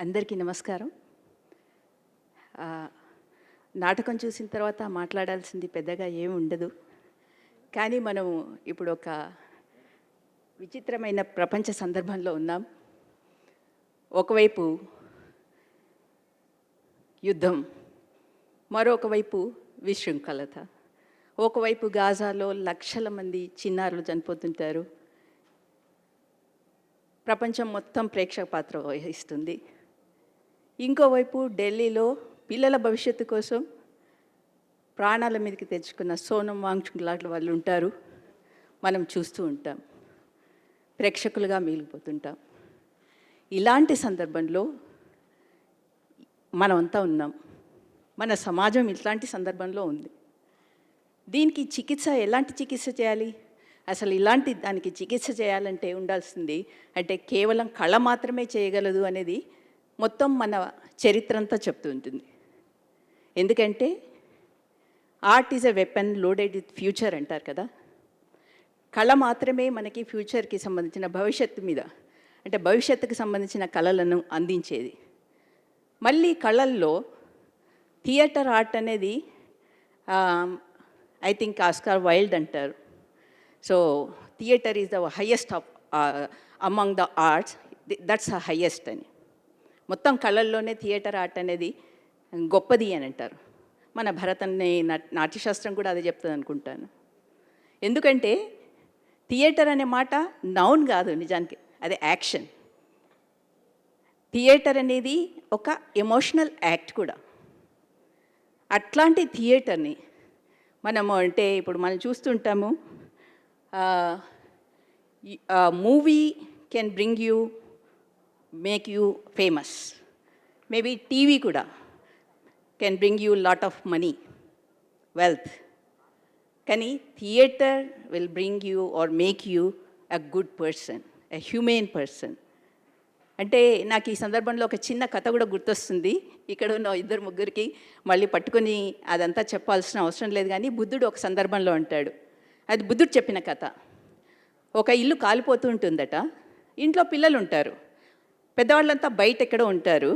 అందరికీ నమస్కారం. నాటకం చూసిన తర్వాత మాట్లాడాల్సింది పెద్దగా ఏమి ఉండదు. కానీ మనం ఇప్పుడు ఒక విచిత్రమైన ప్రపంచ సందర్భంలో ఉన్నాం. ఒకవైపు యుద్ధం, మరొక వైపు విశృంఖలత. ఒకవైపు గాజాలో లక్షల మంది చిన్నారులు చనిపోతుంటారు. ప్రపంచం మొత్తం ప్రేక్షక పాత్ర వహిస్తుంది. ఇంకోవైపు ఢిల్లీలో పిల్లల భవిష్యత్తు కోసం ప్రాణాల మీదకి తెచ్చుకున్న సోనం వాంగ్చుక్ లాంటి వాళ్ళు ఉంటారు. మనం చూస్తూ ఉంటాం, ప్రేక్షకులుగా మిగిలిపోతుంటాం. ఇలాంటి సందర్భంలో మనమంతా ఉన్నాం. మన సమాజం ఇట్లాంటి సందర్భంలో ఉంది. దీనికి చికిత్స, ఎలాంటి చికిత్స చేయాలి? అసలు ఇలాంటి దానికి చికిత్స చేయాలంటే ఉండాల్సింది అంటే కేవలం కళ మాత్రమే చేయగలదు అనేది మొత్తం మన చరిత్ర అంతా చెప్తూ ఉంటుంది. ఎందుకంటే art is a weapon loaded with future అంటారు కదా. కళ మాత్రమే మనకి ఫ్యూచర్కి సంబంధించిన భవిష్యత్తు మీద అంటే భవిష్యత్తుకు సంబంధించిన కళలను అందించేది. మళ్ళీ కళల్లో థియేటర్ ఆర్ట్ అనేది ఐ థింక్ ఆస్కార్ వైల్డ్ అంటారు. So theatre is the highest of among the arts, that's the highest అని. మొత్తం కళల్లోనే థియేటర్ ఆర్ట్ అనేది గొప్పది అని అంటారు. మన భరతన్ని నాట్యశాస్త్రం కూడా అదే చెప్తుంది అనుకుంటాను. ఎందుకంటే థియేటర్ అనే మాట నౌన్ కాదు, నిజానికి అది యాక్షన్. థియేటర్ అనేది ఒక ఎమోషనల్ యాక్ట్ కూడా. అట్లాంటి థియేటర్ని మనము అంటే ఇప్పుడు మనం చూస్తుంటాము, movie can bring you, make you famous. Maybe TV కూడా can bring you lot of money, wealth. కానీ theatre will bring you or make you a good person, a human person. అంటే నాకు ఈ సందర్భంలో ఒక చిన్న కథ కూడా గుర్తొస్తుంది. ఇక్కడ ఉన్న ఇద్దరు ముగ్గురికి మళ్ళీ పట్టుకొని అదంతా చెప్పాల్సిన అవసరం లేదు. కానీ బుద్ధుడు ఒక సందర్భంలో అంటాడు, అది బుద్ధుడు చెప్పిన కథ. ఒక ఇల్లు కాలిపోతూ ఉంటుందట. ఇంట్లో పిల్లలు ఉంటారు, పెద్దవాళ్ళంతా బయట ఎక్కడో ఉంటారు.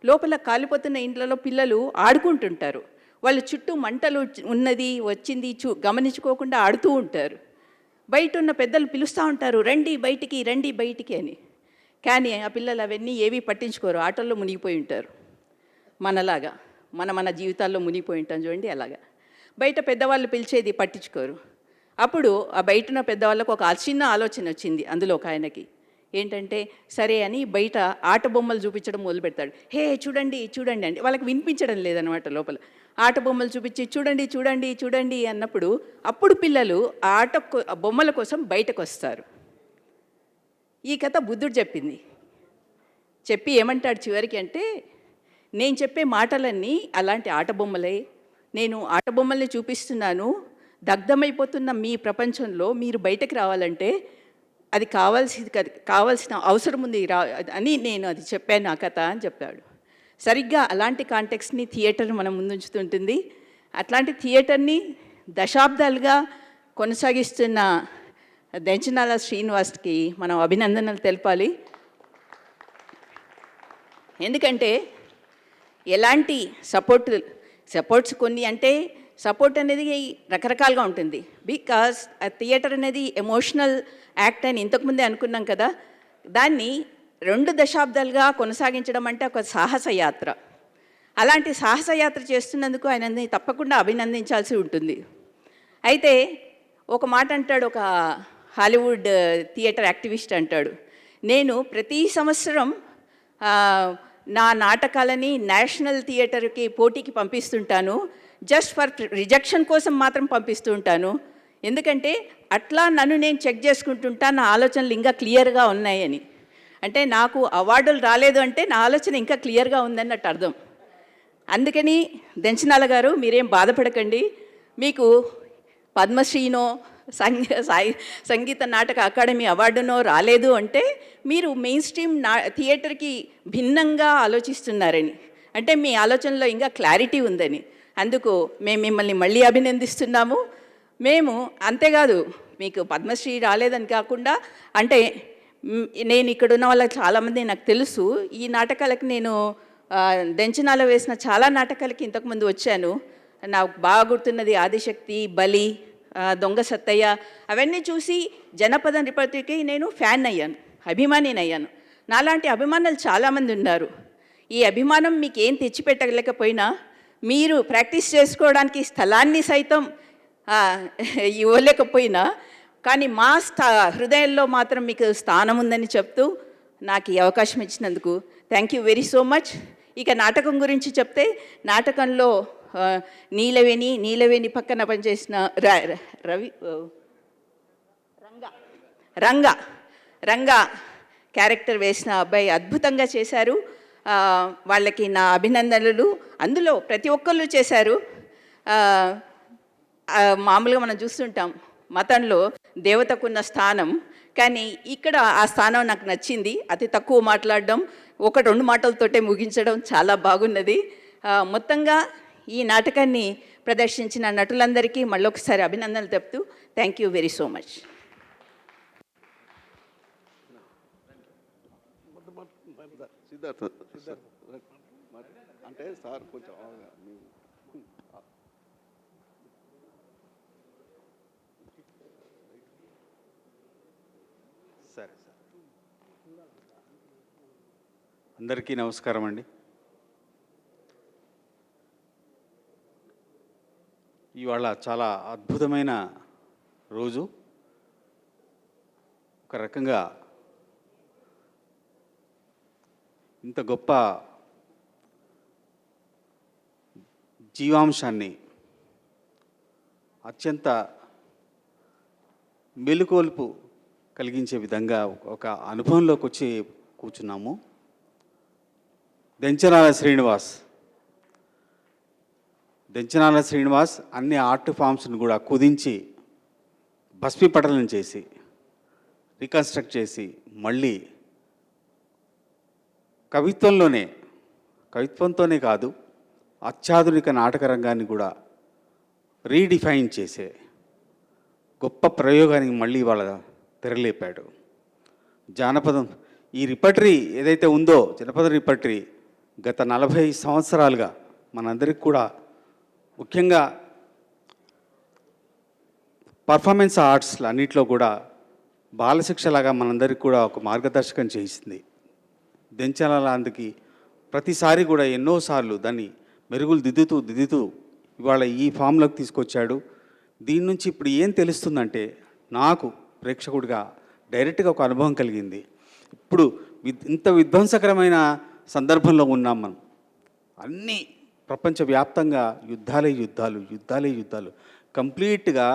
లోపల కాలిపోతున్న ఇంట్లలో పిల్లలు ఆడుకుంటుంటారు. వాళ్ళ చుట్టూ మంటలు ఉన్నది వచ్చింది గమనించుకోకుండా ఆడుతూ ఉంటారు. బయట ఉన్న పెద్దలు పిలుస్తూ ఉంటారు, రండి బయటికి, రండి బయటికి అని. కానీ ఆ పిల్లలు అవన్నీ ఏవీ పట్టించుకోరు, ఆటల్లో మునిగిపోయి ఉంటారు. మనలాగా మన జీవితాల్లో మునిగిపోయి ఉంటాం చూడండి. అలాగా బయట పెద్దవాళ్ళు పిలిచేది పట్టించుకోరు. అప్పుడు ఆ బయట ఉన్న పెద్దవాళ్ళకు ఒక చిన్న ఆలోచన వచ్చింది అందులో ఒక ఆయనకి. ఏంటంటే సరే అని బయట ఆట బొమ్మలు చూపించడం మొదలు పెడతాడు. హే చూడండి చూడండి అండి. వాళ్ళకి వినిపించడం లేదనమాట. లోపల ఆట బొమ్మలు చూపించి చూడండి చూడండి చూడండి అన్నప్పుడు అప్పుడు పిల్లలు ఆ బొమ్మల కోసం బయటకు వస్తారు. ఈ కథ బుద్ధుడు చెప్పింది. చెప్పి ఏమంటాడు చివరికి అంటే, నేను చెప్పే మాటలన్నీ అలాంటి ఆట బొమ్మలే. నేను ఆట బొమ్మల్ని చూపిస్తున్నాను. దగ్ధమైపోతున్న మీ ప్రపంచంలో మీరు బయటకు రావాలంటే అది కావాల్సిన అవసరం ఉంది అని నేను అది చెప్పాను ఆ కథ అని చెప్పాడు. సరిగ్గా అలాంటి కాంటెక్స్ని థియేటర్ మనం ముందుంచుతుంటుంది. అట్లాంటి థియేటర్ని దశాబ్దాలుగా కొనసాగిస్తున్న దెంచనాల శ్రీనివాస్కి మనం అభినందనలు తెలపాలి. ఎందుకంటే ఎలాంటి సపోర్ట్స్ కొన్ని అంటే సపోర్ట్ అనేది రకరకాలుగా ఉంటుంది. బికాస్ థియేటర్ అనేది ఎమోషనల్ యాక్ట్ అని ఇంతకుముందే అనుకున్నాం కదా. దాన్ని 2 దశాబ్దాలుగా కొనసాగించడం అంటే ఒక సాహస యాత్ర. అలాంటి సాహస యాత్ర చేస్తున్నందుకు ఆయనని తప్పకుండా అభినందించాల్సి ఉంటుంది. అయితే ఒక మాట అంటాడు, ఒక హాలీవుడ్ థియేటర్ యాక్టివిస్ట్ అంటాడు, నేను ప్రతి సంవత్సరం నా నాటకాలని నేషనల్ థియేటర్కి పోటీకి పంపిస్తుంటాను. జస్ట్ ఫర్ రిజెక్షన్ కోసం మాత్రం పంపిస్తూ ఉంటాను. ఎందుకంటే అట్లా నన్ను నేను చెక్ చేసుకుంటుంటా, నా ఆలోచనలు ఇంకా క్లియర్గా ఉన్నాయని. అంటే నాకు అవార్డులు రాలేదు అంటే నా ఆలోచన ఇంకా క్లియర్గా ఉందన్నట్టు అర్థం. అందుకని దెంచనాల గారు మీరేం బాధపడకండి. మీకు పద్మశ్రీనో సంగీత నాటక అకాడమీ అవార్డునో రాలేదు అంటే మీరు మెయిన్ స్ట్రీమ్ థియేటర్కి భిన్నంగా ఆలోచిస్తున్నారని, అంటే మీ ఆలోచనలో ఇంకా క్లారిటీ ఉందని. అందుకు మేము మిమ్మల్ని మళ్ళీ అభినందిస్తున్నాము. మేము అంతేకాదు, మీకు పద్మశ్రీ రాలేదని కాకుండా అంటే నేను ఇక్కడ ఉన్న వాళ్ళకి చాలామంది నాకు తెలుసు. ఈ నాటకాలకి నేను దెంచనాలో వేసిన చాలా నాటకాలకి ఇంతకుముందు వచ్చాను. నాకు బాగా గుర్తున్నది ఆదిశక్తి, బలి, దొంగ సత్తయ్య. అవన్నీ చూసి జనపద నృపతికి నేను ఫ్యాన్ అయ్యాను, అభిమానిని అయ్యాను. నాలాంటి అభిమానులు చాలామంది ఉన్నారు. ఈ అభిమానం మీకు ఏం తెచ్చిపెట్టలేకపోయినా మీరు ప్రాక్టీస్ చేసుకోవడానికి స్థలాన్ని సైతం ఇవ్వలేకపోయినా కానీ మా హృదయంలో మాత్రం మీకు స్థానం ఉందని చెప్తూ నాకు ఈ అవకాశం ఇచ్చినందుకు thank you very so much. ఇక నాటకం గురించి చెప్తే, నాటకంలో నీలవేణి పక్కన పనిచేసిన రవి రంగా క్యారెక్టర్ వేసిన అబ్బాయి అద్భుతంగా చేశారు. వాళ్ళకి నా అభినందనలు. అందులో ప్రతి ఒక్కళ్ళు చేశారు. మామూలుగా మనం చూస్తుంటాం మతంలో దేవతకున్న స్థానం, కానీ ఇక్కడ ఆ స్థానం నాకు నచ్చింది. అతి తక్కువ మాట్లాడడం, 1-2 మాటలతోటే ముగించడం చాలా బాగున్నది. మొత్తంగా ఈ నాటకాన్ని ప్రదర్శించిన నటులందరికీ మళ్ళొకసారి అభినందనలు చెప్తూ thank you very so much. అంటే సార్ కొంచెం సరే సార్. అందరికీ నమస్కారం అండి. ఇవాళ చాలా అద్భుతమైన రోజు. ఒక రకంగా ఇంత గొప్ప జీవాంశాన్ని అత్యంత మెలుకొల్పు కలిగించే విధంగా ఒక అనుభవంలోకి వచ్చి కూర్చున్నాము. దెంచనాల శ్రీనివాస్ అన్ని ఆర్ట్ ఫామ్స్ని కూడా కుదించి భస్మీపటలం చేసి రీకన్స్ట్రక్ట్ చేసి మళ్ళీ కవిత్వంతోనే కాదు అత్యాధునిక నాటక రంగాన్ని కూడా రీడిఫైన్ చేసే గొప్ప ప్రయోగానికి మళ్ళీ వాళ్ళ తెరలేపాడు. జానపదం ఈ రిపర్టరీ ఏదైతే ఉందో, జనపద రిపర్టరీ గత 40 సంవత్సరాలుగా మనందరికి కూడా ముఖ్యంగా పర్ఫార్మెన్స్ ఆర్ట్స్లు అన్నింటిలో కూడా బాలశిక్షలాగా మనందరికి కూడా ఒక మార్గదర్శకం చేసింది. దెంచనాలందుకి ప్రతిసారి కూడా ఎన్నోసార్లు దాన్ని మెరుగులు దిద్దుతూ ఇవాళ ఈ ఫామ్లోకి తీసుకొచ్చాడు. దీని నుంచి ఇప్పుడు ఏం తెలుస్తుందంటే, నాకు ప్రేక్షకుడిగా డైరెక్ట్గా ఒక అనుభవం కలిగింది. ఇప్పుడు ఇంత విధ్వంసకరమైన సందర్భంలో ఉన్నాం మనం. అన్నీ ప్రపంచవ్యాప్తంగా యుద్ధాలు కంప్లీట్గా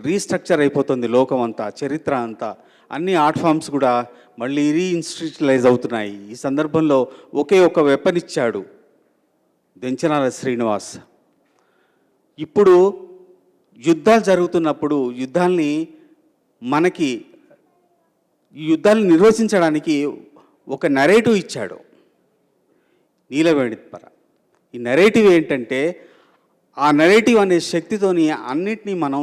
రీస్ట్రక్చర్ అయిపోతుంది లోకం అంతా, చరిత్ర అంతా. అన్ని ఆర్ట్ ఫామ్స్ కూడా మళ్ళీ రీఇన్స్టిట్యూషనలైజ్ అవుతున్నాయి. ఈ సందర్భంలో ఒకే ఒక వెపన్ ఇచ్చాడు దెంచనాల శ్రీనివాస్. ఇప్పుడు యుద్ధాలు జరుగుతున్నప్పుడు మనకి యుద్ధాలను నిర్వచించడానికి ఒక నరేటివ్ ఇచ్చాడు నీలవేణిపర. ఈ నరేటివ్ ఏంటంటే, ఆ నరేటివ్ అనే శక్తితోని అన్నిటినీ మనం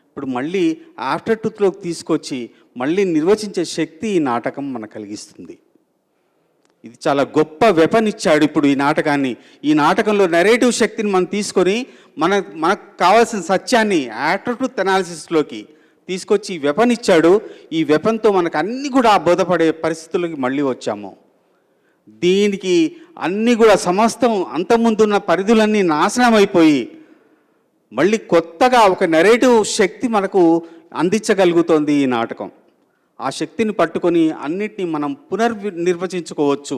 ఇప్పుడు మళ్ళీ ఆఫ్టర్ ట్రూత్లోకి తీసుకొచ్చి మళ్ళీ నిర్వచించే శక్తి ఈ నాటకం మనకు కలిగిస్తుంది. ఇది చాలా గొప్ప వెపన్ ఇచ్చాడు ఇప్పుడు ఈ నాటకాన్ని. ఈ నాటకంలో నెరేటివ్ శక్తిని మనం తీసుకొని మనకు కావాల్సిన సత్యాన్ని ఆఫ్టర్ ట్రూత్ అనాలిసిస్లోకి తీసుకొచ్చి ఈ వెపన్ ఇచ్చాడు. ఈ వెపన్తో మనకు అన్నీ కూడా బోధపడే పరిస్థితుల్లోకి మళ్ళీ వచ్చాము. దీనికి అన్నీ కూడా సమస్తం అంతకుముందున్న పరిధులన్నీ నాశనం అయిపోయి మళ్ళీ కొత్తగా ఒక నెరేటివ్ శక్తి మనకు అందించగలుగుతోంది ఈ నాటకం. ఆ శక్తిని పట్టుకొని అన్నిటినీ మనం పునర్నిర్వచించుకోవచ్చు,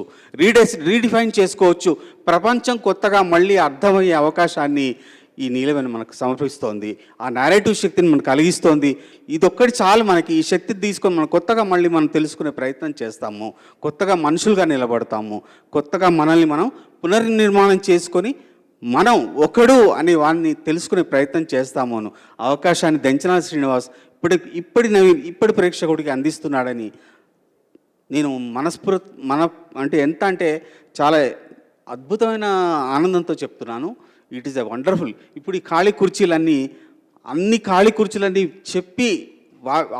రీడిఫైన్ చేసుకోవచ్చు. ప్రపంచం కొత్తగా మళ్ళీ అర్థమయ్యే అవకాశాన్ని ఈ నీలవేణి మనకు సమర్పిస్తోంది. ఆ నేరేటివ్ శక్తిని మనకు కలిగిస్తోంది. ఇదొక్కటి చాలు మనకి. ఈ శక్తిని తీసుకొని మనం కొత్తగా మళ్ళీ మనం తెలుసుకునే ప్రయత్నం చేస్తాము, కొత్తగా మనుషులుగా నిలబడతాము, కొత్తగా మనల్ని మనం పునర్నిర్మాణం చేసుకొని మనం ఒకడు అనే వాడిని తెలుసుకునే ప్రయత్నం చేస్తాము. అవకాశాన్ని దెంచనాల శ్రీనివాస్ ఇప్పటి ప్రేక్షకుడికి అందిస్తున్నాడని నేను ఎంత అంటే చాలా అద్భుతమైన ఆనందంతో చెప్తున్నాను. It is a wonderful. ఇప్పుడు ఈ అన్ని ఖాళీ కుర్చీలన్నీ చెప్పి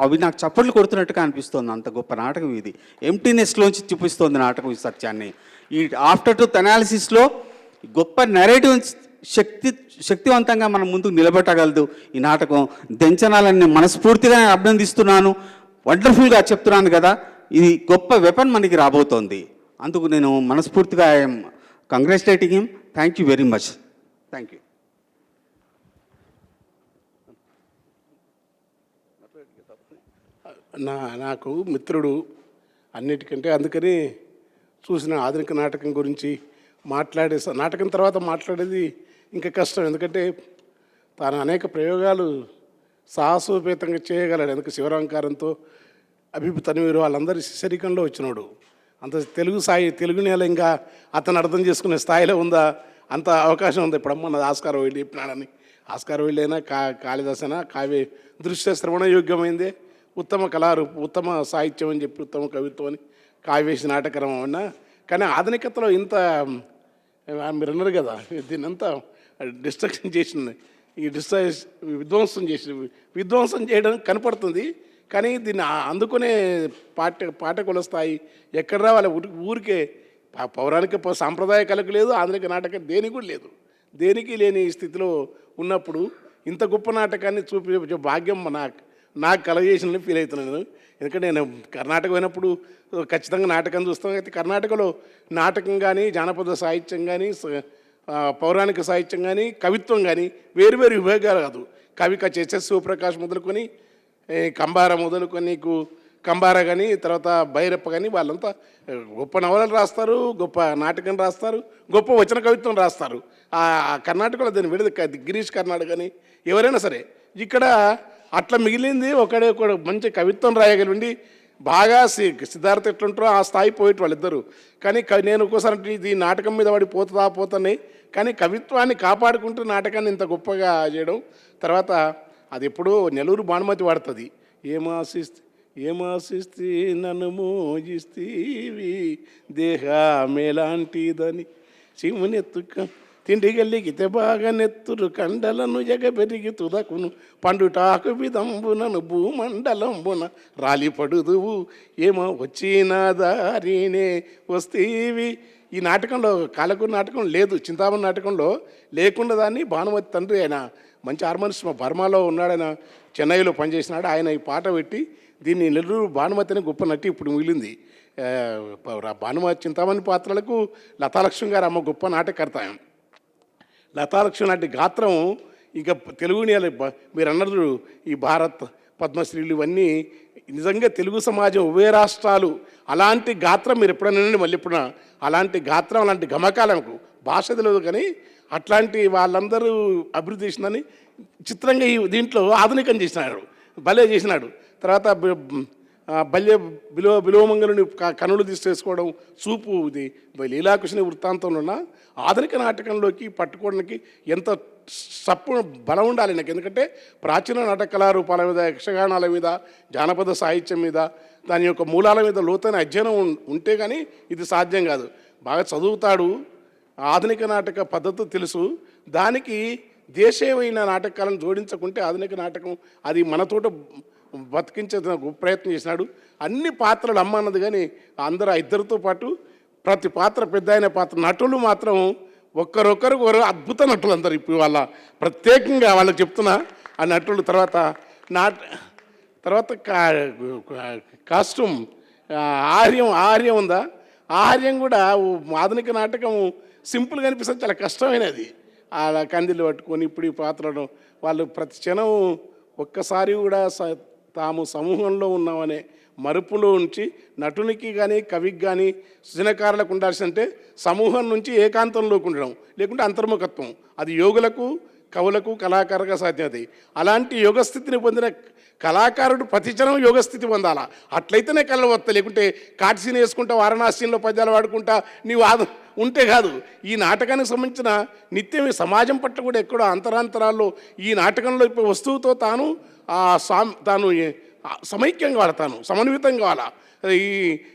అవి నాకు చప్పట్లు కొడుతున్నట్టుగా అనిపిస్తోంది. అంత గొప్ప నాటకం ఇది. ఎంప్టీనెస్లోంచి చూపిస్తోంది నాటకం ఈ సత్యాన్ని. ఈ ఆఫ్టర్ ట్రూత్ అనాలిసిస్లో గొప్ప నెరేటివ్ శక్తివంతంగా మనం ముందుకు నిలబెట్టగలదు ఈ నాటకం. దంచనాలని మనస్ఫూర్తిగా అభినందిస్తున్నాను. వండర్ఫుల్గా చెప్తున్నాను కదా, ఇది గొప్ప వెపన్ మనకి రాబోతోంది. అందుకు నేను మనస్ఫూర్తిగా I'm congratulating him. Thank you very much. Thank you. నాకు మిత్రుడు అన్నిటికంటే, అందుకని చూసిన ఆధునిక నాటకం గురించి నాటకం తర్వాత మాట్లాడేది ఇంకా కష్టం. ఎందుకంటే తాను అనేక ప్రయోగాలు సాహసోపేతంగా చేయగలడు. ఎందుకు శివరాంకారంతో అభిపు తనివీరు వాళ్ళందరి శిశరికంలో వచ్చినాడు. అంత తెలుగు నేల ఇంకా అతను అర్థం చేసుకునే స్థాయిలో ఉందా? అంత అవకాశం ఉంది. ఇప్పుడమ్మ ఆస్కార్ వైల్డ్ చెప్పినాడని, ఆస్కార్ వైల్డ్ అయినా కాళిదాసైనా కావ్య దృశ్య శ్రవణ యోగ్యమైందే, ఉత్తమ కళారూపం, ఉత్తమ సాహిత్యం అని చెప్పి, ఉత్తమ కవిత్వం అని కావ్యేసి నాటకరం అన్నా. కానీ ఆధునికతలో ఇంత మీరు అన్నారు కదా, దీన్ని అంతా డిస్ట్రక్షన్ చేసింది, ఈ విధ్వంసం చేయడం కనపడుతుంది. కానీ దీన్ని అందుకునే పాఠకుల స్థాయి ఎక్కడ రావాలి? ఊరికే పౌరాణిక సాంప్రదాయ కళకు లేదు, ఆధునిక నాటకం దేనికి కూడా లేదు. దేనికి లేని స్థితిలో ఉన్నప్పుడు ఇంత గొప్ప నాటకాన్ని చూపించే భాగ్యం నాకు కలగజేసిన ఫీల్ అవుతున్నాను. ఎందుకంటే నేను కర్ణాటక పోయినప్పుడు ఖచ్చితంగా నాటకం చూస్తాం. అయితే కర్ణాటకలో నాటకం కానీ, జానపద సాహిత్యం కానీ, పౌరాణిక సాహిత్యం కానీ, కవిత్వం కానీ వేరు విభాగాలు కాదు. కవి ఎస్ఎస్ శివప్రకాష్ మొదలుకొని, కంబార మొదలుకొని, నీకు కంబార కానీ, తర్వాత భైరప్ప కానీ, వాళ్ళంతా గొప్ప నవలలు రాస్తారు, గొప్ప నాటకం రాస్తారు, గొప్ప వచన కవిత్వం రాస్తారు. ఆ కర్ణాటకలో దాన్ని గిరీష్ కర్ణాటక కానీ ఎవరైనా సరే. ఇక్కడ అట్లా మిగిలింది ఒకడే మంచి కవిత్వం రాయగలిండి. బాగా సిద్ధార్థ ఎట్లుంటారో ఆ స్థాయి పోయేటి వాళ్ళిద్దరు. కానీ నేను ఒక్కోసారి ఇది నాటకం మీద పడి పోతానే, కానీ కవిత్వాన్ని కాపాడుకుంటూ నాటకాన్ని ఇంత గొప్పగా చేయడం. తర్వాత అది ఎప్పుడో నెల్లూరు భానుమతి వాడుతుంది, ఏమాసిస్తే నన్ను మోజిస్తీవి దేహమేలాంటిదని శివునెత్తుక తిండిగల్లికితే బాగా నెత్తురు కండలను ఎగబెరిగి తుదకును పండుటాకు విదంబునను భూమండలంబున రాలిపడుదువు ఏమో వచ్చిన దారినే వస్తీవి. ఈ నాటకంలో కాలకూరు నాటకం లేదు, చింతామణి నాటకంలో లేకుండా దాన్ని భానుమతి తండ్రి ఆయన మంచి హార్మోనిస్ట్ బర్మాలో ఉన్నాడు, ఆయన చెన్నైలో పనిచేసినాడు. ఆయన ఈ పాట పెట్టి దీన్ని నెల్లూరు భానుమతి అని గొప్ప నటి ఇప్పుడు మిగిలింది. భానుమతి చింతామణి పాత్రలకు లతాలక్ష్మి గారు అమ్మ గొప్ప నాటకర్త. లతాలక్ష్మి లాంటి గాత్రం ఇక తెలుగు మీరు అన్నారు ఈ భారత్ పద్మశ్రీలు ఇవన్నీ నిజంగా తెలుగు సమాజం ఉభయ రాష్ట్రాలు అలాంటి గాత్రం మీరు ఎప్పుడైనా మళ్ళీ ఎప్పుడైనా అలాంటి గాత్రం అలాంటి గమకాలకు భాష తెలియదు, కానీ అట్లాంటి వాళ్ళందరూ అభివృద్ధి చేసిందని చిత్రంగా ఈ దీంట్లో ఆధునికం చేసినాడు, భలే చేసినాడు. తర్వాత బిలోమంగళుని కనులు తీసేసుకోవడం, చూపు, ఇది లీలాకృష్ణ వృత్తాంతంలో ఉన్న ఆధునిక నాటకంలోకి పట్టుకోవడానికి ఎంత సప్పు బలం ఉండాలి నాకు. ఎందుకంటే ప్రాచీన నాటక కళారూపాల మీద, యక్షగానాల మీద, జానపద సాహిత్యం మీద, దాని యొక్క మూలాల మీద లోతైన అధ్యయనం ఉంటే కానీ ఇది సాధ్యం కాదు. బాగా చదువుతాడు, ఆధునిక నాటక పద్ధతి తెలుసు, దానికి దేశీయమైన నాటకాలను జోడించకుంటే ఆధునిక నాటకం అది మనతోట బతికించే ప్రయత్నం చేసినాడు. అన్ని పాత్రలు అమ్మ అన్నది, కానీ అందరూ ఇద్దరితో పాటు ప్రతి పాత్ర పెద్ద అయిన పాత్ర. నటులు మాత్రం ఒకరు అద్భుత నటులు అందరు. ఇప్పుడు వాళ్ళ ప్రత్యేకంగా వాళ్ళకి చెప్తున్నా ఆ నటులు. తర్వాత కాస్ట్యూమ్ ఆహార్యం ఉందా, ఆహార్యం కూడా ఆధునిక నాటకం సింపుల్గా అనిపిస్తుంది, చాలా కష్టమైనది. అలా కందిలు పట్టుకొని ఇప్పుడు ఈ పాత్రను వాళ్ళు ప్రతి క్షణం ఒక్కసారి కూడా తాము సమూహంలో ఉన్నామనే మరుపులో ఉంచి నటునికి కానీ కవికి కానీ సృజనకారులకు ఉండాల్సిందంటే సమూహం నుంచి ఏకాంతంలోకి ఉండడం, లేకుంటే అంతర్ముఖత్వం. అది యోగులకు, కవులకు, కళాకారుగా సాధ్యమవుతాయి. అలాంటి యోగస్థితిని పొందిన కళాకారుడు ప్రతిచనం యోగస్థితి పొందాలా, అట్లయితేనే కళ వస్తాయి. లేకుంటే కాటిసీని వేసుకుంటా, వారణాసీలో పద్యాలు వాడుకుంటా నీవు ఉంటే కాదు. ఈ నాటకానికి సంబంధించిన నిత్యం ఈ సమాజం పట్ల కూడా ఎక్కడో అంతరాంతరాల్లో ఈ నాటకంలో ఇప్పుడు వస్తువుతో తాను సమైక్యం కావాలి, సమన్వితం కావాలా.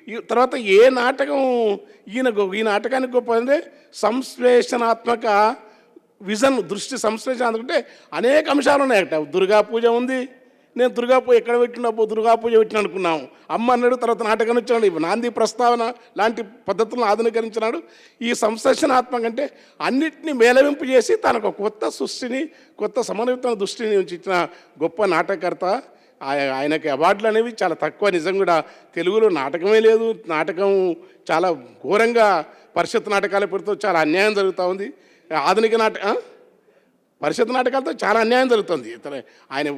ఈ తర్వాత ఏ నాటకం ఈ నాటకానికి గొప్ప అంటే సంశ్లేషణాత్మక విజన్, దృష్టి సంశ్లేషణ. అందుకంటే అనేక అంశాలు ఉన్నాయట. దుర్గా పూజ ఉంది, నేను దుర్గాపూజ ఎక్కడ పెట్టినప్పుడు దుర్గాపూజ పెట్టిన అనుకున్నాము. అమ్మ అన్నాడు, తర్వాత నాటకం వచ్చినాడు, నాంది ప్రస్తావన లాంటి పద్ధతులను ఆధునీకరించినాడు. ఈ సంశ్లేషణాత్మక అంటే అన్నిటినీ మేళవింపు చేసి తనకు కొత్త సృష్టిని, కొత్త సమన్విత దృష్టిని ఇచ్చిన గొప్ప నాటకర్త. ఆయనకి అవార్డులు అనేవి చాలా తక్కువ. నిజం కూడా తెలుగులో నాటకమే లేదు. నాటకం చాలా ఘోరంగా పరిషత్ నాటకాల పేరుతో చాలా అన్యాయం జరుగుతూ ఉంది. ఆధునిక పరిషత్ నాటకాలతో చాలా అన్యాయం జరుగుతుంది. ఆయన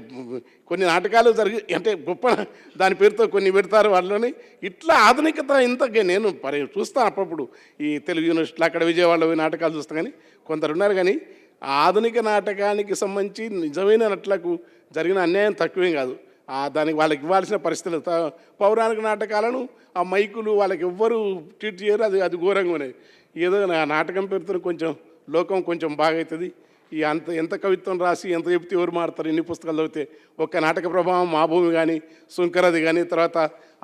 కొన్ని నాటకాలు అంటే గొప్ప దాని పేరుతో కొన్ని పెడతారు వాళ్ళని. ఇట్లా ఆధునికత ఇంతగా నేను చూస్తాను అప్పుడప్పుడు ఈ తెలుగు యూనివర్సిటీలో అక్కడ విజయవాడలో నాటకాలు చూస్తాను. కానీ కొందరు ఉన్నారు, కానీ ఆధునిక నాటకానికి సంబంధించి నిజమైన నటులకు జరిగిన అన్యాయం తక్కువేం కాదు. దానికి వాళ్ళకి ఇవ్వాల్సిన పరిస్థితులు. పౌరాణిక నాటకాలను ఆ మైకులు వాళ్ళకి ఎవ్వరూ ట్రీట్ చేయరు. అది ఘోరంగా ఉన్నాయి. ఏదో నాటకం పేరుతో కొంచెం లోకం కొంచెం బాగా అవుతుంది. ఈ ఎంత కవిత్వం రాసి ఎంత చెప్తే ఎవరు మారుతారు? ఇన్ని పుస్తకాలు చదివితే ఒక్క నాటక ప్రభావం మా భూమి కానీ సుంకరది కానీ తర్వాత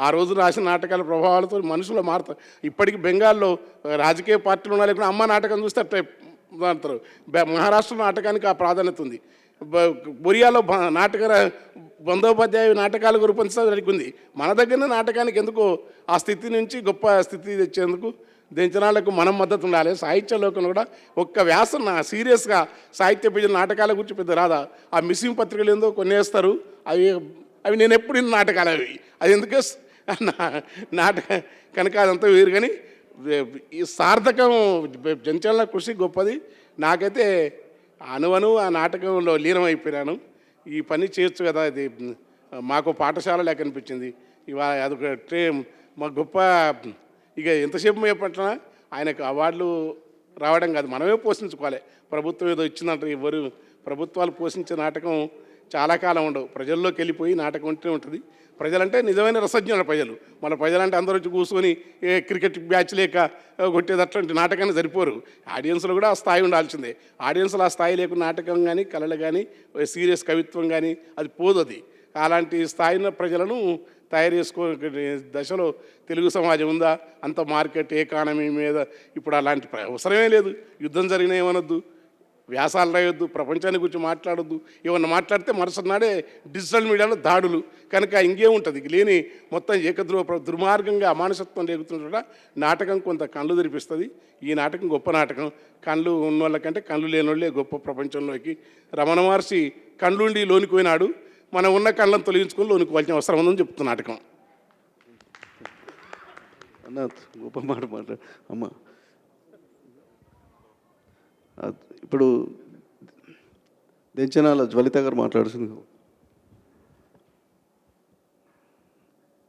ఆ రోజు రాసిన నాటకాల ప్రభావాలతో మనుషులు మారుతారు. ఇప్పటికీ బెంగాల్లో రాజకీయ పార్టీలు ఉన్నా లేకుండా అమ్మ నాటకం చూస్తే అట్లా మారుతారు. మహారాష్ట్ర నాటకానికి ఆ ప్రాధాన్యత ఉంది. ఒరియాలో నాటక బందోపాధ్యాయ నాటకాలు రూపొందించడానికి ఉంది. మన దగ్గరనే నాటకానికి ఎందుకో ఆ స్థితి నుంచి గొప్ప స్థితి తెచ్చేందుకు దించనాలకు మనం మద్దతు ఉండాలి. సాహిత్య లోకంలో కూడా ఒక్క వ్యాసం సీరియస్గా సాహిత్య పేజీల నాటకాల గురించి పెద్ద రాదా? ఆ మిస్సింగ్ పత్రికలు ఏందో కొన్ని వేస్తారు. అవి నేను ఎప్పుడు ఇన్న నాటకాలు అది ఎందుకే నాటక కనుక అదంతా వేరు. కానీ ఈ సార్థకం జంచలన కృషి గొప్పది. నాకైతే అనువను ఆ నాటకంలో లీనమైపోయినాను. ఈ పని చేయొచ్చు కదా, ఇది మాకు పాఠశాల లేక అనిపించింది. ఇవాళ అదొక మా గొప్ప. ఇక ఎంతసేపు చెప్పట్లా ఆయనకు అవార్డులు రావడం కాదు, మనమే పోషించుకోవాలి. ప్రభుత్వం ఏదో ఇచ్చిందంటే ఎవరు ప్రభుత్వాలు పోషించే నాటకం చాలా కాలం ఉండవు. ప్రజల్లోకి వెళ్ళిపోయి నాటకం ఉంటూనే ఉంటుంది. ప్రజలంటే నిజమైన రసజ్ఞుల ప్రజలు. మన ప్రజలంటే అందరూ వచ్చి కూర్చొని క్రికెట్ మ్యాచ్ లేక కొట్టేది అట్లాంటి నాటకాన్ని సరిపోరు. ఆడియన్స్లో కూడా ఆ స్థాయి ఉండాల్సిందే. ఆడియన్స్లో ఆ స్థాయి లేకుండా నాటకం కానీ కళలు కానీ సీరియస్ కవిత్వం కానీ అది పోదు. అది అలాంటి స్థాయిన ప్రజలను తయారు చేసుకో దశలో తెలుగు సమాజం ఉందా? అంత మార్కెట్ ఎకానమీ మీద ఇప్పుడు అలాంటి అవసరమే లేదు. యుద్ధం జరిగినా ఏమనొద్దు, వ్యాసాలు రాయొద్దు, ప్రపంచాన్ని గురించి మాట్లాడొద్దు. ఏమన్నా మాట్లాడితే మరుసటి నాడే డిజిటల్ మీడియాలో దాడులు. కనుక ఇంకేముంటుంది లేని మొత్తం దుర్మార్గంగా అమానుషత్వం రేగుతుంట నాటకం కొంత కళ్ళు తెరిపిస్తుంది. ఈ నాటకం గొప్ప నాటకం. కళ్ళు ఉన్న వాళ్ళకంటే కళ్ళు లేని వాళ్ళే గొప్ప ప్రపంచంలోకి. రమణ మహర్షి కళ్ళుండి లోనికి పోయినాడు. మనం ఉన్న కళ్ళను తొలగించుకొని లోనికి వాళ్ళని అవసరం ఉందని చెప్తున్న నాటకం. అన్న గొప్ప మాట అమ్మ. ఇప్పుడు దెంచనాల జ్వలిత గారు మాట్లాడుతుంది.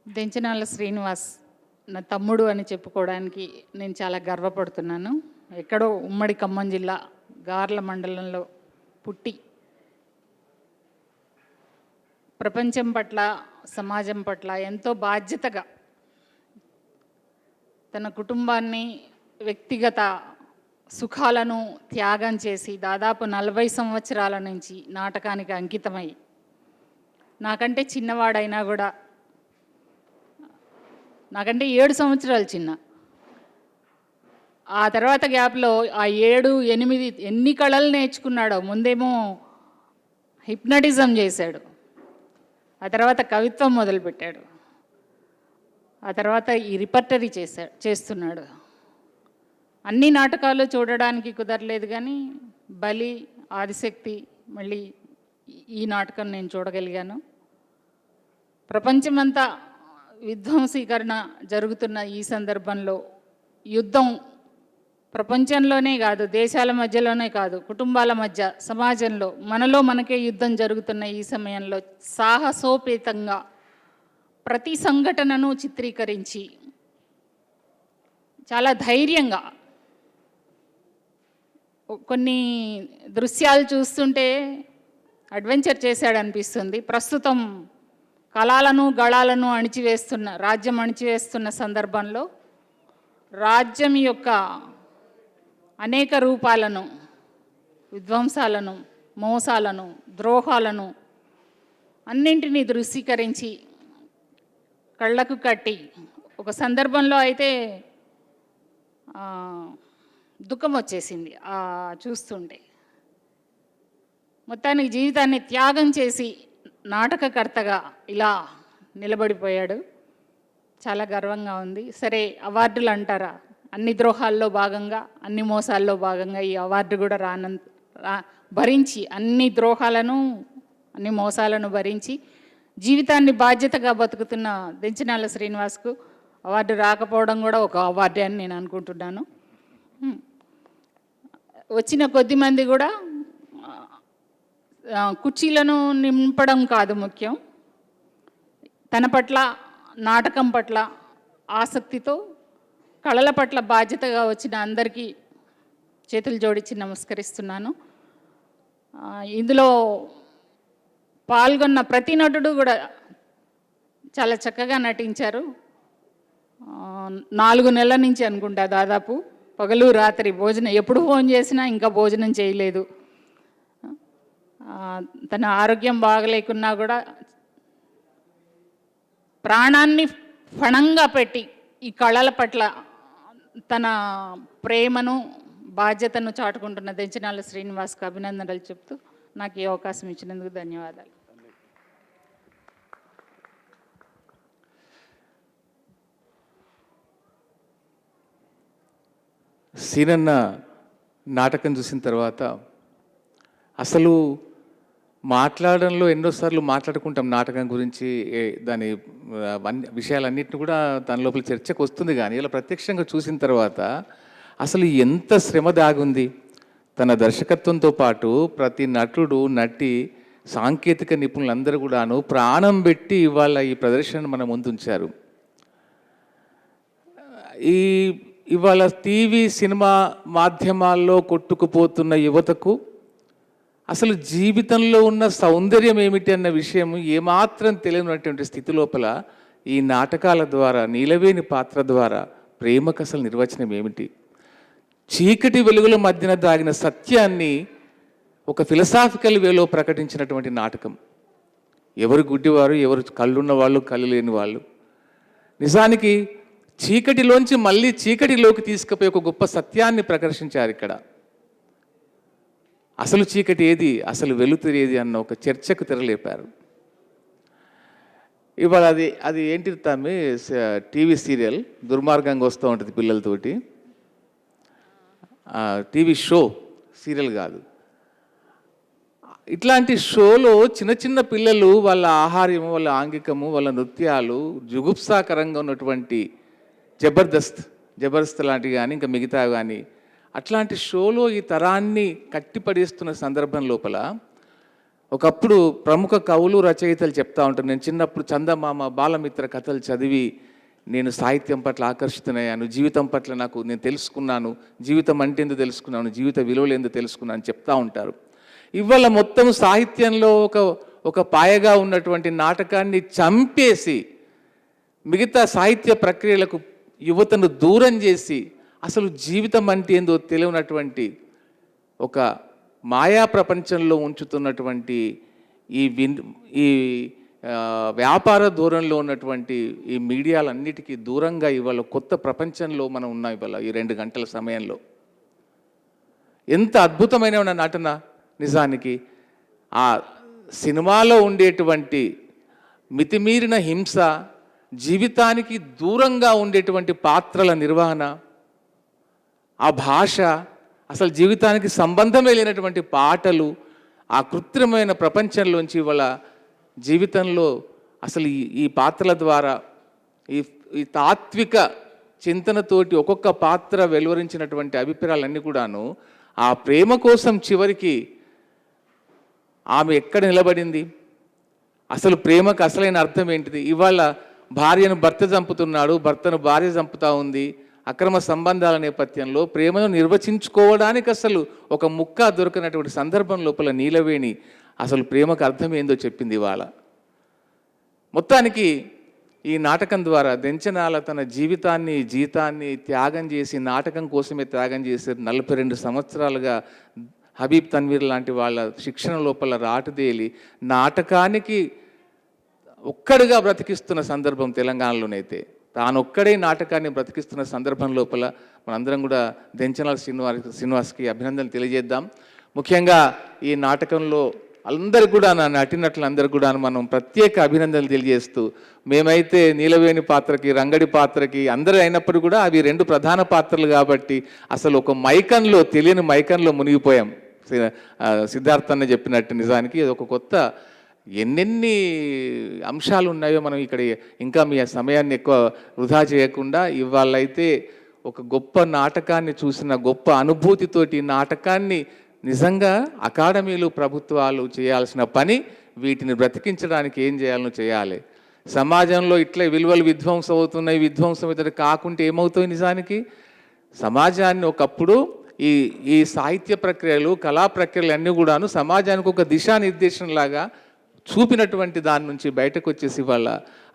దెంచనాల శ్రీనివాస్ నా తమ్ముడు అని చెప్పుకోవడానికి నేను చాలా గర్వపడుతున్నాను. ఎక్కడో ఉమ్మడి ఖమ్మం జిల్లా గార్ల మండలంలో పుట్టి ప్రపంచం పట్ల సమాజం పట్ల ఎంతో బాధ్యతగా తన కుటుంబాన్ని వ్యక్తిగత సుఖాలను త్యాగం చేసి దాదాపు 40 సంవత్సరాల నుంచి నాటకానికి అంకితమై నాకంటే చిన్నవాడైనా కూడా నాకంటే 7 సంవత్సరాలు చిన్న. ఆ తర్వాత గ్యాప్లో ఆ 7, 8 ఎన్ని కళలు నేర్చుకున్నాడో. ముందేమో హిప్నటిజం చేశాడు, ఆ తర్వాత కవిత్వం మొదలుపెట్టాడు, ఆ తర్వాత ఈ రిపర్టరీ చేస్తున్నాడు. అన్ని నాటకాలు చూడడానికి కుదరలేదు, కానీ బలి, ఆదిశక్తి, మళ్ళీ ఈ నాటకం నేను చూడగలిగాను. ప్రపంచమంతా విధ్వంసీకరణ జరుగుతున్న ఈ సందర్భంలో యుద్ధం ప్రపంచంలోనే కాదు, దేశాల మధ్యలోనే కాదు, కుటుంబాల మధ్య, సమాజంలో మనలో మనకే యుద్ధం జరుగుతున్న ఈ సమయంలో సాహసోపేతంగా ప్రతి సంఘటనను చిత్రీకరించి చాలా ధైర్యంగా కొన్ని దృశ్యాలు చూస్తుంటే అడ్వెంచర్ చేశాడనిపిస్తుంది. ప్రస్తుతం కళాలను గళాలను రాజ్యం అణిచివేస్తున్న సందర్భంలో రాజ్యం యొక్క అనేక రూపాలను, విధ్వంసాలను, మోసాలను, ద్రోహాలను అన్నింటినీ దృశ్యీకరించి కళ్ళకు కట్టి ఒక సందర్భంలో అయితే దుఃఖం వచ్చేసింది చూస్తుంటే. మొత్తానికి జీవితాన్ని త్యాగం చేసి నాటకకర్తగా ఇలా నిలబడిపోయాడు. చాలా గర్వంగా ఉంది. సరే, అవార్డులు అంటారా, అన్ని ద్రోహాల్లో భాగంగా, అన్ని మోసాల్లో భాగంగా ఈ అవార్డు కూడా భరించి, అన్ని ద్రోహాలను అన్ని మోసాలను భరించి జీవితాన్ని బాధ్యతగా బతుకుతున్న దెంచనాల శ్రీనివాస్కు అవార్డు రాకపోవడం కూడా ఒక అవార్డే అని నేను అనుకుంటున్నాను. వచ్చిన కొద్దిమంది కూడా కుర్చీలను నింపడం కాదు ముఖ్యం, తన పట్ల, నాటకం పట్ల ఆసక్తితో, కళల పట్ల బాధ్యతగా వచ్చిన అందరికీ చేతులు జోడించి నమస్కరిస్తున్నాను. ఇందులో పాల్గొన్న ప్రతి నటుడు కూడా చాలా చక్కగా నటించారు. 4 నెలల నుంచి అనుకుంటా దాదాపు పగలు రాత్రి భోజనం, ఎప్పుడు ఫోన్ చేసినా ఇంకా భోజనం చేయలేదు. తన ఆరోగ్యం బాగలేకున్నా కూడా ప్రాణాన్ని ఫణంగా పెట్టి ఈ కళల పట్ల తన ప్రేమను, బాధ్యతను చాటుకుంటున్న దెంచనాల శ్రీనివాస్కి అభినందనలు చెప్తూ నాకు ఈ అవకాశం ఇచ్చినందుకు ధన్యవాదాలు. సీనన్న నాటకం చూసిన తర్వాత అసలు మాట్లాడడంలో ఎన్నోసార్లు మాట్లాడుకుంటాం నాటకం గురించి, దాని విషయాలన్నింటినీ కూడా దాని లోపల చర్చకు వస్తుంది. కానీ ఇలా ప్రత్యక్షంగా చూసిన తర్వాత అసలు ఎంత శ్రమ దాగుంది. తన దర్శకత్వంతో పాటు ప్రతి నటుడు, నటి, సాంకేతిక నిపుణులందరూ కూడాను ప్రాణం పెట్టి ఇవాళ ఈ ప్రదర్శనను మన ముందు ఉంచారు. ఇవాళ టీవీ, సినిమా మాధ్యమాల్లో కొట్టుకుపోతున్న యువతకు అసలు జీవితంలో ఉన్న సౌందర్యం ఏమిటి అన్న విషయం ఏమాత్రం తెలియనటువంటి స్థితి లోపల ఈ నాటకాల ద్వారా, నీలవేణి పాత్ర ద్వారా ప్రేమకు అసలు నిర్వచనం ఏమిటి, చీకటి వెలుగుల మధ్యన దాగిన సత్యాన్ని ఒక ఫిలసాఫికల్ వేలో ప్రకటించినటువంటి నాటకం. ఎవరు గుడ్డివారు, ఎవరు కళ్ళున్న వాళ్ళు, కళ్ళు లేని వాళ్ళు, నిజానికి చీకటిలోంచి మళ్ళీ చీకటిలోకి తీసుకుపోయి ఒక గొప్ప సత్యాన్ని ప్రదర్శించారు ఇక్కడ. అసలు చీకటి ఏది, అసలు వెలుతురు ఏది అన్న ఒక చర్చకు తెరలేపారు. ఇవాళ అది ఏంటి తమ్మి, టీవీ సీరియల్ దుర్మార్గంగా వస్తూ ఉంటుంది పిల్లలతోటి, టీవీ షో, సీరియల్ కాదు. ఇట్లాంటి షోలో చిన్న చిన్న పిల్లలు వాళ్ళ ఆహార్యము, వాళ్ళ ఆంగికము, వాళ్ళ నృత్యాలు జుగుప్సాకరంగా ఉన్నటువంటి జబర్దస్త్ లాంటివి కానీ ఇంకా మిగతా కానీ అట్లాంటి షోలో ఈ తరాన్ని కట్టిపడేస్తున్న సందర్భం లోపల ఒకప్పుడు ప్రముఖ కవులు, రచయితలు చెప్తా ఉంటారు, నేను చిన్నప్పుడు చందమామ, బాలమిత్ర కథలు చదివి నేను సాహిత్యం పట్ల ఆకర్షితునయ్యాను, జీవితం పట్ల నేను తెలుసుకున్నాను, జీవితం అంటే ఎందుకు తెలుసుకున్నాను, జీవిత విలువలు ఎందుకు తెలుసుకున్నాను అని చెప్తా ఉంటారు. ఇవాళ మొత్తం సాహిత్యంలో ఒక పాయగా ఉన్నటువంటి నాటకాన్ని చంపేసి మిగతా సాహిత్య ప్రక్రియలకు యువతను దూరం చేసి అసలు జీవితం అంటే ఏందో తెలియనటువంటి ఒక మాయా ప్రపంచంలో ఉంచుతున్నటువంటి ఈ వ్యాపార దూరంలో ఉన్నటువంటి ఈ మీడియాలన్నిటికీ దూరంగా ఇవాళ కొత్త ప్రపంచంలో మనం ఉన్నాం. ఇవాళ ఈ 2 గంటల సమయంలో ఎంత అద్భుతమైన నటన. నిజానికి ఆ సినిమాలో ఉండేటువంటి మితిమీరిన హింస, జీవితానికి దూరంగా ఉండేటువంటి పాత్రల నిర్వహణ, ఆ భాష, అసలు జీవితానికి సంబంధమే లేనటువంటి పాటలు, ఆ కృత్రిమైన ప్రపంచంలోంచి ఇవాళ జీవితంలో అసలు ఈ పాత్రల ద్వారా ఈ తాత్విక చింతనతోటి ఒక్కొక్క పాత్ర వెలువరించినటువంటి అభిప్రాయాలన్నీ కూడాను ఆ ప్రేమ కోసం చివరికి ఆమె ఎక్కడ నిలబడింది, అసలు ప్రేమకు అసలైన అర్థం ఏంటిది. ఇవాళ భార్యను భర్త చంపుతున్నాడు, భర్తను భార్య చంపుతూ ఉంది. అక్రమ సంబంధాల నేపథ్యంలో ప్రేమను నిర్వచించుకోవడానికి అసలు ఒక ముక్క దొరకనటువంటి సందర్భం లోపల నీలవేణి అసలు ప్రేమకు అర్థం ఏందో చెప్పింది ఇవాళ. మొత్తానికి ఈ నాటకం ద్వారా దెంచనాల తన జీవితాన్ని త్యాగం చేసి, నాటకం కోసమే త్యాగం చేసి 42 సంవత్సరాలుగా హబీబ్ తన్వీర్ లాంటి వాళ్ళ శిక్షణ లోపల రాటుదేలి నాటకానికి ఒక్కడిగా బ్రతికిస్తున్న సందర్భం తెలంగాణలోనైతే, తానొక్కడే నాటకాన్ని బ్రతికిస్తున్న సందర్భం లోపల మనందరం కూడా దెంచనాల శ్రీనివాస్కి అభినందనలు తెలియజేద్దాం. ముఖ్యంగా ఈ నాటకంలో అందరికి కూడా నా నటినట్లందరికీ కూడా మనం ప్రత్యేక అభినందనలు తెలియజేస్తూ, మేమైతే నీలవేణి పాత్రకి, రంగడి పాత్రకి అందరూ అయినప్పుడు కూడా అవి 2 ప్రధాన పాత్రలు కాబట్టి అసలు ఒక మైకంలో, తెలియని మైకంలో మునిగిపోయాం. సిద్ధార్థ్ అన్న చెప్పినట్టు నిజానికి ఇది ఒక కొత్త ఎన్నెన్ని అంశాలు ఉన్నాయో మనం ఇక్కడ ఇంకా మీ సమయాన్ని ఎక్కువ వృధా చేయకుండా ఇవాళైతే ఒక గొప్ప నాటకాన్ని చూసిన గొప్ప అనుభూతితోటి నాటకాన్ని నిజంగా అకాడమీలు, ప్రభుత్వాలు చేయాల్సిన పని వీటిని బ్రతికించడానికి ఏం చేయాలనో చేయాలి. సమాజంలో ఇట్లా విలువలు విధ్వంసం అవుతున్నాయి, విధ్వంసం ఇతడు కాకుంటే ఏమవుతాయి? నిజానికి సమాజాన్ని ఒకప్పుడు ఈ సాహిత్య ప్రక్రియలు, కళా ప్రక్రియలు అన్నీ కూడాను సమాజానికి ఒక దిశానిర్దేశంలాగా చూపినటువంటి దాని నుంచి బయటకు వచ్చేసి వాళ్ళ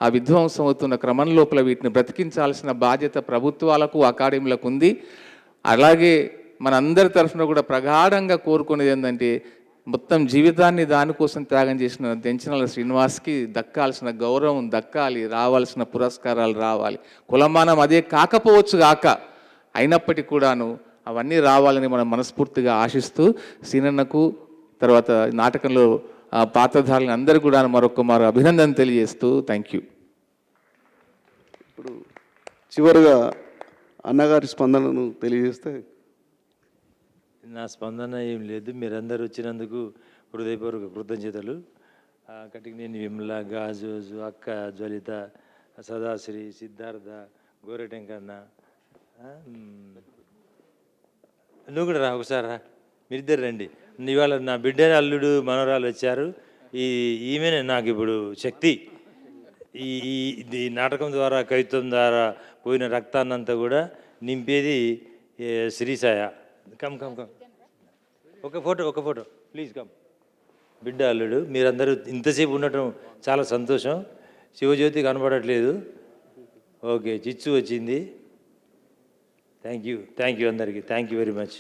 ఆ విధ్వంసం అవుతున్న క్రమం లోపల వీటిని బ్రతికించాల్సిన బాధ్యత ప్రభుత్వాలకు, అకాడమీలకు ఉంది. అలాగే మనందరి తరఫున కూడా ప్రగాఢంగా కోరుకునేది ఏంటంటే మొత్తం జీవితాన్ని దానికోసం త్యాగం చేసిన దెంచనల శ్రీనివాస్కి దక్కాల్సిన గౌరవం దక్కాలి, రావాల్సిన పురస్కారాలు రావాలి. కులమానం అదే కాకపోవచ్చు గాక, అయినప్పటికీ కూడాను అవన్నీ రావాలని మనం మనస్ఫూర్తిగా ఆశిస్తూ సీనన్నకు, తర్వాత నాటకంలో పాత్రధారులను అందరూ కూడా మరొక అభినందన తెలియజేస్తూ థ్యాంక్ యూ. ఇప్పుడు చివరిగా అన్నగారి స్పందనను తెలియజేస్తే. నా స్పందన ఏం లేదు. మీరందరూ వచ్చినందుకు హృదయపూర్వక కృతజ్ఞతలు. కటికి నేను విమల, గాజు, అక్క, జ్వలిత, సదాశ్రీ, సిద్ధార్థ, గోరెటెంకన్న, నువ్వు కూడా రా, ఒకసారి రా, మీరిద్దరు రండి. ఇవాళ నా బిడ్డ, అల్లుడు, మనవరాలు వచ్చారు. ఈమెనే నాకు ఇప్పుడు శక్తి. ఈ నాటకం ద్వారా, కవిత్వం ద్వారా పోయిన రక్తాన్నంతా కూడా నింపేది శ్రీసాయ. కమ్ కమ్ కమ్, ఒక ఫోటో ప్లీజ్ కమ్. బిడ్డ, అల్లుడు మీరందరూ ఇంతసేపు ఉండటం చాలా సంతోషం. శివజ్యోతి కనబడట్లేదు. ఓకే, చిచ్చు వచ్చింది. థ్యాంక్ యూ అందరికీ. Thank you very much.